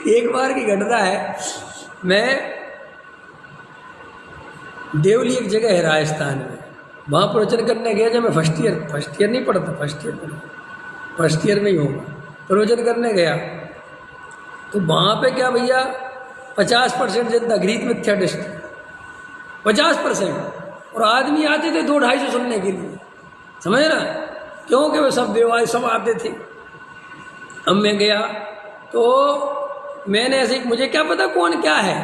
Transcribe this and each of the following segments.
एक बार की घटना है, मैं देवली एक जगह है राजस्थान में, वहाँ प्रवचन करने गया। जब मैं फर्स्ट ईयर नहीं पढ़ता, फर्स्ट ईयर में ही होगा, प्रवचन करने गया तो वहाँ पे क्या भैया 50% जनता गृहीत मिथ्या दृष्टि, 50%, और आदमी आते थे 200-250 सुनने के लिए, समझ ना, क्योंकि वो सब देवाई सब आते थे। अब मैं गया तो मैंने ऐसे, मुझे क्या पता कौन क्या है,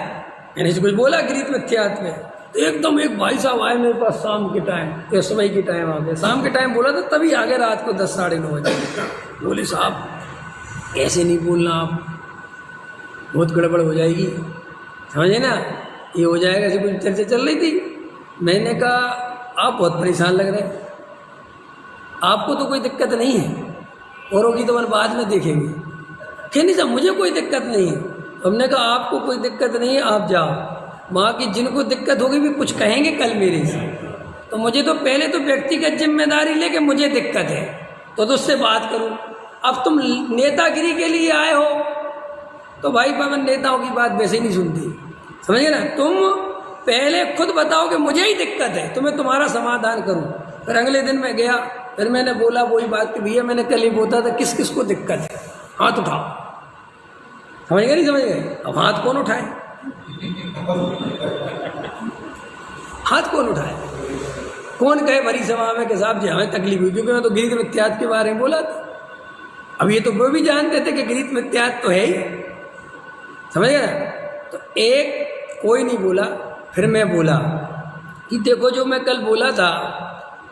मैंने से कुछ बोला गृहीत मिथ्यात्व में, तो एकदम एक भाई साहब आए मेरे पास शाम के टाइम, या सुबह के टाइम आ गए, शाम के टाइम बोला था तभी आ गए, रात को 10-9:30 बजे। बोले साहब ऐसे नहीं बोलना, आप बहुत गड़बड़ हो जाएगी, समझे ना, ये हो जाएगा। ऐसे कुछ चर्चा चल रही थी। मैंने कहा आप बहुत परेशान लग रहे हैं, आपको तो कोई दिक्कत नहीं है, औरों की तो मन बाद में देखेंगे। क्या नहीं साहब मुझे कोई दिक्कत नहीं है। हमने कहा आपको कोई दिक्कत नहीं है, आप जाओ, वहाँ की जिनको दिक्कत होगी भी कुछ कहेंगे कल मेरे से, तो मुझे तो पहले तो व्यक्तिगत जिम्मेदारी लेके मुझे दिक्कत है तो उससे बात करूँ। अब तुम नेतागिरी के लिए आए हो तो भाई मैं नेताओं की बात वैसे ही नहीं सुनती, समझे ना। तुम पहले खुद बताओ कि मुझे ही दिक्कत है तो मैं तुम्हारा समाधान करूँ। फिर अगले दिन मैं गया, फिर मैंने बोला वही बात कि भैया मैंने कल ही बोला था, किस किस को दिक्कत है, हाथ उठाओ। समझ गए नहीं समझ गए? अब हाथ कौन उठाए, हाथ कौन उठाए, कौन कहे भरी सभा में कि साहब जी हमें तकलीफ हुई, क्योंकि मैं तो गृहीत मिथ्यात्व के बारे में बोला था। अब ये तो वो भी जानते थे कि गृहीत मिथ्यात्व तो है ही, समझ गए। तो एक कोई नहीं बोला, फिर मैं बोला कि देखो जो मैं कल बोला था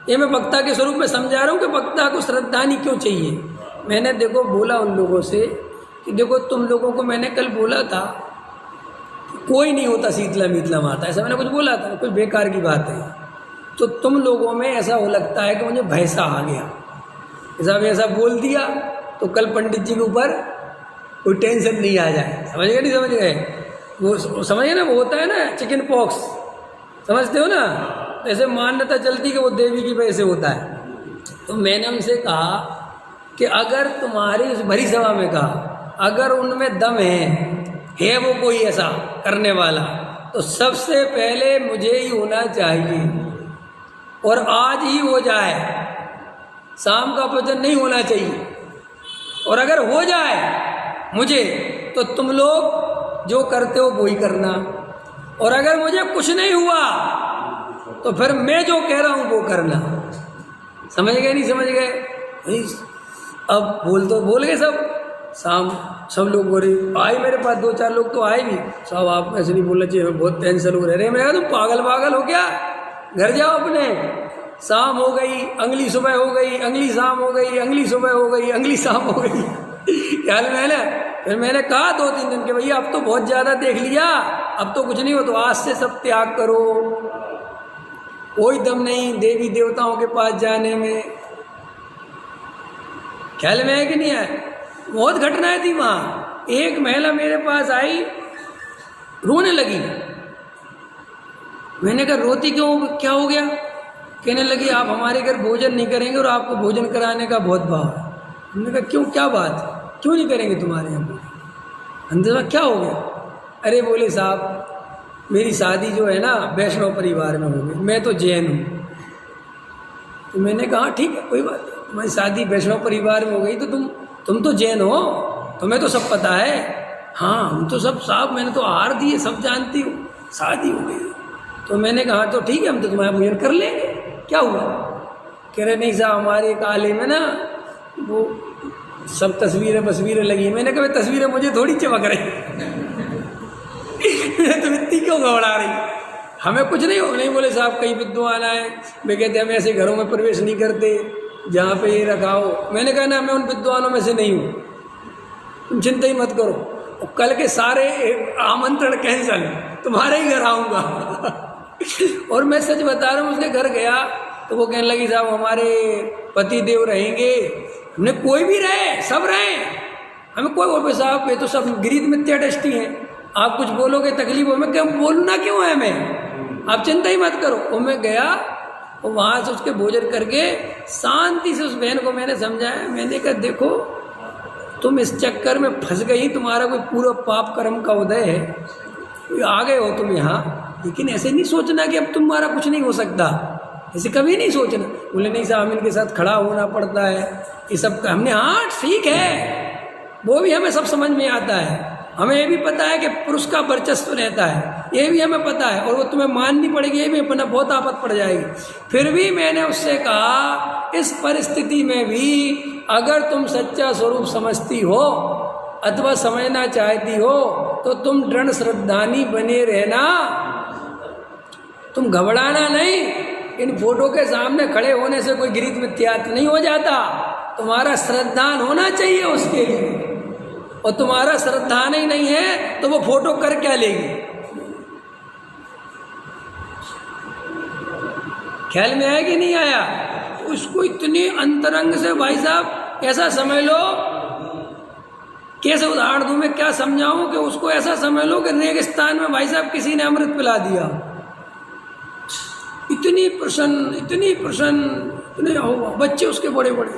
ये मैं वक्ता के स्वरूप में समझा रहा हूँ कि वक्ता को श्रद्धा नहीं क्यों चाहिए। मैंने देखो बोला उन लोगों से कि देखो तुम लोगों को मैंने कल बोला था कोई नहीं होता शीतला मीतला माता, ऐसा मैंने कुछ बोला था, कुछ बेकार की बात है। तो तुम लोगों में ऐसा हो लगता है कि मुझे भैंसा आ गया, ऐसा बोल दिया तो कल पंडित जी के ऊपर कोई टेंशन नहीं आ जाए। समझ गए नहीं समझ गए? वो समझिए ना, वो होता है ना चिकन पॉक्स, समझते हो ना, ऐसे मान्यता चलती कि वो देवी की वजह से होता है। तो मैंने उनसे कहा कि अगर तुम्हारी उस भरी सभा में कहा अगर उनमें दम है वो कोई ऐसा करने वाला तो सबसे पहले मुझे ही होना चाहिए, और आज ही हो जाए, शाम का भोजन नहीं होना चाहिए। और अगर हो जाए मुझे तो तुम लोग जो करते हो वो ही करना, और अगर मुझे कुछ नहीं हुआ तो फिर मैं जो कह रहा हूँ वो करना। समझ गए नहीं समझ गए? अब बोल गए सब। शाम सब लोग बोले आए मेरे पास, 2-4 लोग तो आए भी, साहब आप ऐसे नहीं बोलना चाहिए, हमें बहुत टेंशन हो रहे। मैं कहा तुम पागल हो क्या, घर जाओ अपने। शाम हो गई, अगली सुबह हो गई, अगली शाम हो गई, अगली सुबह हो गई, अगली शाम हो गई। ख्याल में ना, फिर मैंने कहा 2-3 दिन के भैया अब तो बहुत ज़्यादा देख लिया, अब तो कुछ नहीं हो, तो आज से सब त्याग करो, कोई दम नहीं देवी देवताओं के पास जाने में। ख्याल में है कि नहीं है? बहुत घटनाएं थी वहाँ। एक महिला मेरे पास आई, रोने लगी। मैंने कहा रोती क्यों, क्या हो गया? कहने लगी आप हमारे घर भोजन नहीं करेंगे और आपको भोजन कराने का बहुत भाव है। हमने कहा क्यों, क्या बात, क्यों नहीं करेंगे तुम्हारे यहाँ? अंदर क्या हो गया? अरे बोले साहब मेरी शादी जो है ना वैष्णव परिवार में हो गई, मैं तो जैन हूँ। तो मैंने कहा ठीक है कोई बात नहीं, तुम्हारी शादी वैष्णव परिवार में हो गई तो तुम तो जैन हो, तुम्हें तो सब पता है। हाँ हम तो सब साहब, मैंने तो आहार दिए, सब जानती हूँ, शादी हो गई। तो मैंने कहा तो ठीक है हम तो तुम्हारा भोजन कर लेंगे, क्या हुआ? कह रहे नहीं साहब हमारे काले में ना वो सब तस्वीरें लगी। मैंने कहा तस्वीरें मुझे थोड़ी चमक रही तुम इतनी क्यों घबरा रही? हमें कुछ नहीं हो। नहीं बोले साहब कई विद्वान आए, वे कहते हम ऐसे घरों में प्रवेश नहीं करते जहाँ पे ये रखा हो। मैंने कहा ना मैं उन विद्वानों में से नहीं हूँ, तुम चिंता ही मत करो, और कल के सारे आमंत्रण कैंसल, तुम्हारे ही घर आऊँगा। और मैं सच बता रहा हूँ, उसके घर गया तो वो कहने लगी साहब हमारे पति देव रहेंगे। हमने कोई भी रहे, सब रहे, हमें कोई और साहब ये तो सब गृहीत मिथ्या दृष्टि है, आप कुछ बोलोगे तकलीफ हो, मैं क्या बोलना क्यों है, मैं आप चिंता ही मत करो। और मैं गया और वहाँ से उसके भोजन करके शांति से उस बहन को मैंने समझाया। मैंने कहा देखो तुम इस चक्कर में फंस गई, तुम्हारा कोई पूरा पाप कर्म का उदय है, आ गए हो तुम यहाँ। लेकिन ऐसे नहीं सोचना कि अब तुम्हारा कुछ नहीं हो सकता, ऐसे कभी नहीं सोचना। बोले नहीं साहब इनके साथ खड़ा होना पड़ता है, ये सब हमने, हाँ ठीक है, वो भी हमें सब समझ में आता है, हमें ये भी पता है कि पुरुष का वर्चस्व रहता है, ये भी हमें पता है, और वो तुम्हें माननी पड़ेगी, ये भी अपना बहुत आफत पड़ जाएगी। फिर भी मैंने उससे कहा इस परिस्थिति में भी अगर तुम सच्चा स्वरूप समझती हो अथवा समझना चाहती हो तो तुम दृढ़ श्रद्धानी बने रहना, तुम घबराना नहीं। इन फोटो के सामने खड़े होने से कोई गीत मिथ्यात्व नहीं हो जाता, तुम्हारा श्रद्धान होना चाहिए उसके लिए, और तुम्हारा श्रद्धान ही नहीं है तो वो फोटो कर क्या लेगी। ख्याल में आया कि नहीं आया? उसको इतने अंतरंग से भाई साहब ऐसा समझ लो, कैसे उदाहरण दूं मैं, क्या समझाऊं, कि उसको ऐसा समझ लो कि रेगिस्तान में भाई साहब किसी ने अमृत पिला दिया। इतनी प्रसन्न, इतने बच्चे उसके बड़े बड़े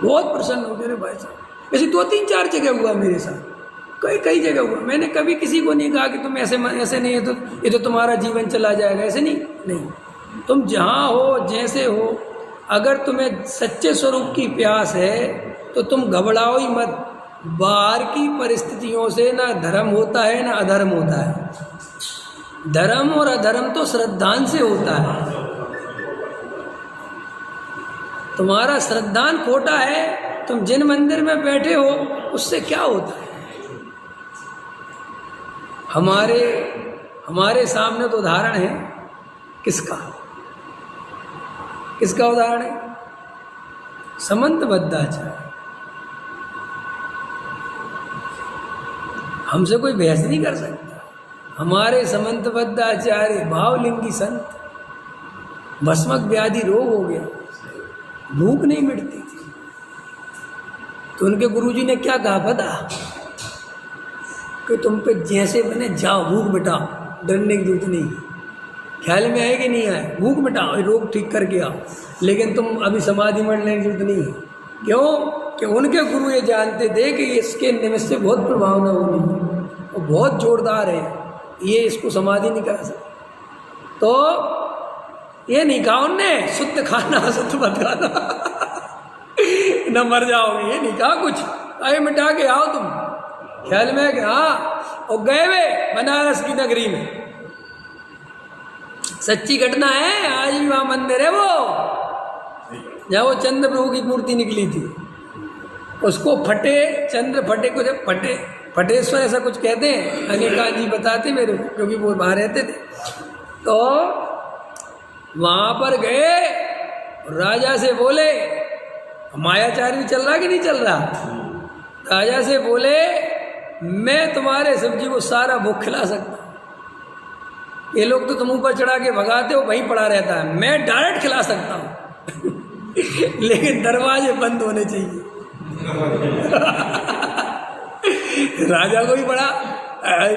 बहुत प्रसन्न हो गए भाई साहब। ऐसे 2-3-4 जगह हुआ मेरे साथ, कई जगह हुआ। मैंने कभी किसी को नहीं कहा कि तुम ऐसे नहीं है तो ये तो तुम्हारा जीवन चला जाएगा, ऐसे नहीं। तुम जहाँ हो, जैसे हो, अगर तुम्हें सच्चे स्वरूप की प्यास है तो तुम घबराओ ही मत। बाहर की परिस्थितियों से ना धर्म होता है ना अधर्म होता है। धर्म और अधर्म तो श्रद्धान से होता है। तुम्हारा श्रद्धान खोटा है, तुम जिन मंदिर में बैठे हो उससे क्या होता है। हमारे सामने तो उदाहरण है, किसका उदाहरण है? समंत बद्धाचार्य। हमसे कोई बहस नहीं कर सकता। हमारे समंत बद्धाचार्य भावलिंगी संत, भस्मक व्याधि रोग हो गया, भूख नहीं मिटती थी, तो उनके गुरुजी ने क्या कहा पता, कि तुम पे जैसे बने जाओ, भूख मिटाओ, डरने की जरूरत नहीं। ख्याल में आए कि नहीं आए? भूख मिटाओ, रोग ठीक करके आओ, लेकिन तुम अभी समाधि में लेने की जरूरत नहीं है। क्यों? कि उनके गुरु ये जानते थे कि इसके निमित्त से बहुत प्रभावना होनी है, वो बहुत जोरदार है, ये इसको समाधि नहीं करा सकता। तो ये नहीं कहा उनने शुद्ध खाना शुद्ध मत खाना न मर जाओगे, ये नहीं कहा कुछ, अरे मिटा के आओ तुम। ख्याल में है कि हाँ, और गए वे बनारस की नगरी में, सच्ची घटना है, आज भी वहाँ मंदिर है वो, जहाँ वो चंद्र प्रभु की मूर्ति निकली थी, उसको फटेश्वर ऐसा कुछ कहते हैं, अनिका जी बताते मेरे को, क्योंकि वो बाहर रहते थे। तो वहाँ पर गए, राजा से बोले, मायाचार भी चल रहा कि नहीं चल रहा, राजा से बोले मैं तुम्हारे सब्जी को सारा भूख खिला सकता हूँ, ये लोग तो तुम ऊपर चढ़ा के भगाते हो, वहीं पड़ा रहता है, मैं डायरेक्ट खिला सकता हूँ लेकिन दरवाजे बंद होने चाहिए राजा को भी बड़ा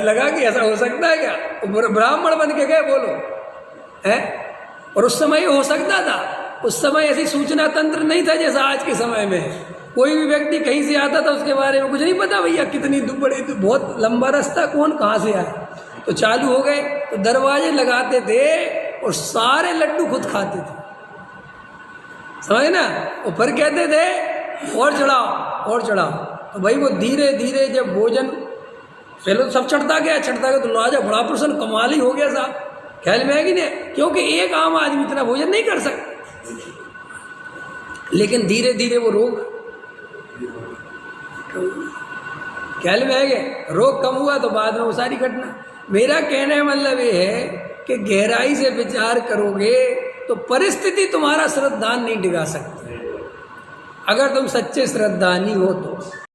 लगा कि ऐसा हो सकता है क्या, तो ब्राह्मण बन के गए, बोलो है। और उस समय हो सकता था, उस समय ऐसी सूचना तंत्र नहीं था जैसा आज के समय में। कोई भी व्यक्ति कहीं से आता था, उसके बारे में कुछ नहीं पता, भैया कितनी बड़ी, तो बहुत लंबा रास्ता, कौन कहाँ से आया। तो चालू हो गए, तो दरवाजे लगाते थे और सारे लड्डू खुद खाते थे, समझ ना। और फिर कहते थे और चढ़ाओ। तो भाई वो धीरे धीरे जब भोजन, पहले तो सब चढ़ता गया, तो राजा बड़ा प्रसन्न, कमाल ही हो गया साहब। ख्याल में है कि नहीं? क्योंकि एक आम आदमी इतना भोजन नहीं कर सकता, लेकिन धीरे धीरे वो रोग, ख्याल में है कि रोग कम हुआ तो बाद में वो सारी घटना। मेरा कहने का मतलब ये है कि गहराई से विचार करोगे तो परिस्थिति तुम्हारा श्रद्धान नहीं डिगा सकती, अगर तुम सच्चे श्रद्धानी हो तो।